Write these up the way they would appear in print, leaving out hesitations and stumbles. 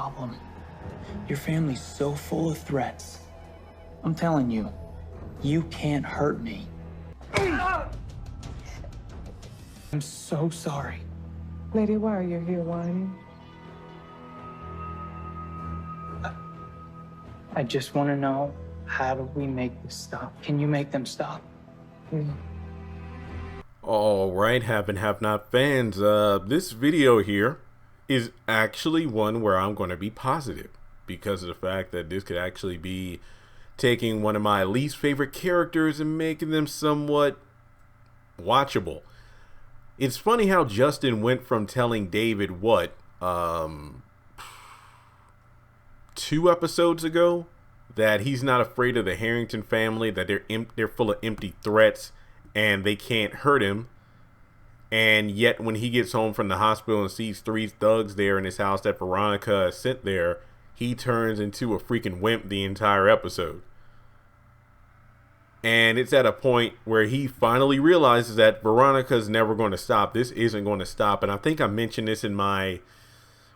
problem. Your family's so full of threats. I'm telling you, you can't hurt me. I'm so sorry. Lady, why are you here whining? I just want to know, how do we make this stop? Can you make them stop? All right, have and have not fans. This video here is actually one where I'm going to be positive because of the fact that this could actually be taking one of my least favorite characters and making them somewhat watchable. It's funny how Justin went from telling David what 2 episodes ago that he's not afraid of the Harrington family, that they're full of empty threats and they can't hurt him. And yet when he gets home from the hospital and sees 3 thugs there in his house that Veronica sent there, he turns into a freaking wimp the entire episode. And it's at a point where he finally realizes that Veronica's never going to stop. This isn't going to stop. And I think I mentioned this in my,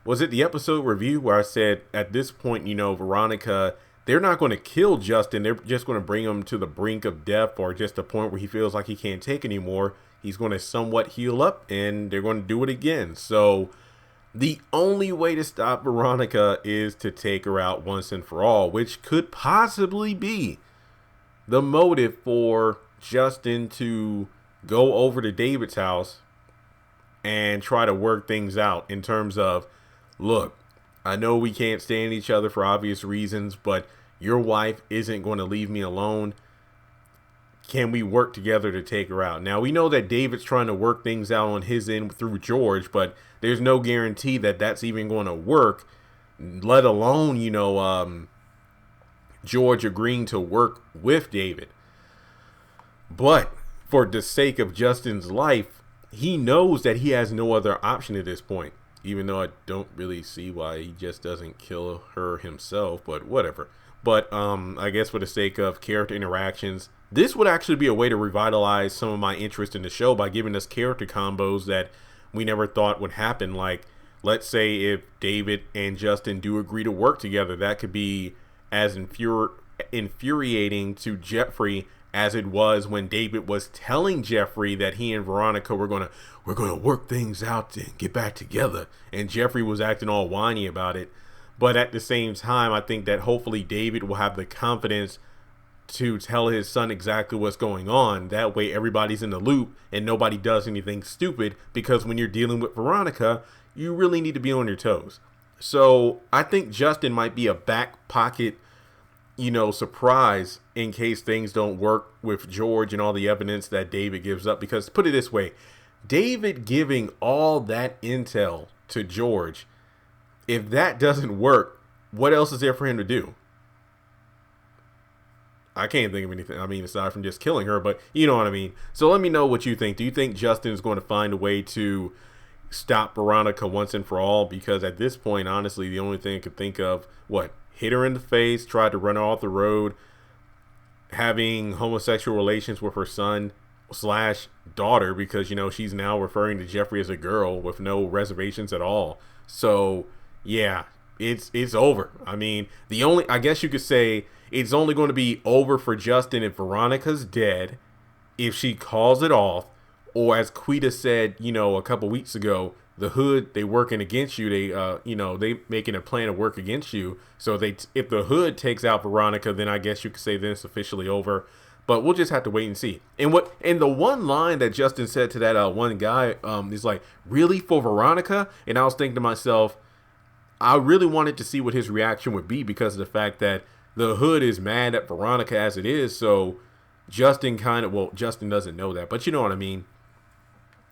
was it the episode review, where I said at this point, you know, Veronica, they're not going to kill Justin. They're just going to bring him to the brink of death, or just a point where he feels like he can't take anymore. He's going to somewhat heal up and they're going to do it again. So the only way to stop Veronica is to take her out once and for all, which could possibly be the motive for Justin to go over to David's house and try to work things out in terms of, look, I know we can't stand each other for obvious reasons, but your wife isn't going to leave me alone. Can we work together to take her out? Now, we know that David's trying to work things out on his end through George, but there's no guarantee that that's even going to work, let alone, you know, George agreeing to work with David. But for the sake of Justin's life, he knows that he has no other option at this point, even though I don't really see why he just doesn't kill her himself, but whatever. But I guess for the sake of character interactions, this would actually be a way to revitalize some of my interest in the show by giving us character combos that we never thought would happen. Like, let's say if David and Justin do agree to work together, that could be as infuriating to Jeffrey as it was when David was telling Jeffrey that he and Veronica we're gonna work things out and get back together, and Jeffrey was acting all whiny about it. But at the same time, I think that hopefully David will have the confidence to tell his son exactly what's going on. That way everybody's in the loop and nobody does anything stupid, because when you're dealing with Veronica, you really need to be on your toes. So I think Justin might be a back pocket, you know, surprise in case things don't work with George and all the evidence that David gives up. Because put it this way, David giving all that intel to George, if that doesn't work, what else is there for him to do? I can't think of anything, I mean, aside from just killing her, but you know what I mean. So let me know what you think. Do you think Justin is going to find a way to stop Veronica once and for all? Because at this point, honestly, the only thing I could think of, what, hit her in the face, tried to run her off the road, having homosexual relations with her son / daughter, because, you know, she's now referring to Jeffrey as a girl with no reservations at all. So yeah, it's over. I mean, I guess you could say it's only going to be over for Justin if Veronica's dead, if she calls it off, or as Quita said, you know, a couple weeks ago, the hood, they working against you. They, you know, they making a plan to work against you. So if the hood takes out Veronica, then I guess you could say then it's officially over. But we'll just have to wait and see. And the one line that Justin said to that one guy is like, really, for Veronica? And I was thinking to myself, I really wanted to see what his reaction would be, because of the fact that the hood is mad at Veronica as it is. So Justin Justin doesn't know that, but you know what I mean.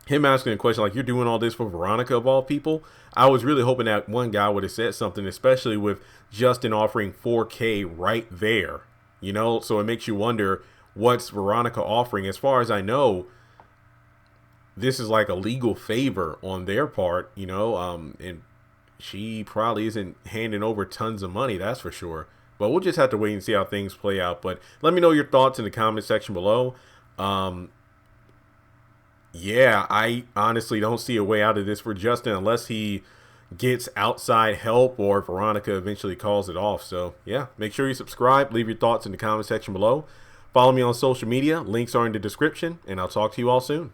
Him asking a question like, you're doing all this for Veronica of all people? I was really hoping that one guy would have said something, especially with Justin offering $4K right there, you know? So it makes you wonder, what's Veronica offering? As far as I know, this is like a legal favor on their part, you know, and she probably isn't handing over tons of money, that's for sure. But we'll just have to wait and see how things play out. But let me know your thoughts in the comment section below. Yeah, I honestly don't see a way out of this for Justin unless he gets outside help or Veronica eventually calls it off. So yeah, make sure you subscribe, leave your thoughts in the comment section below. Follow me on social media. Links are in the description, and I'll talk to you all soon.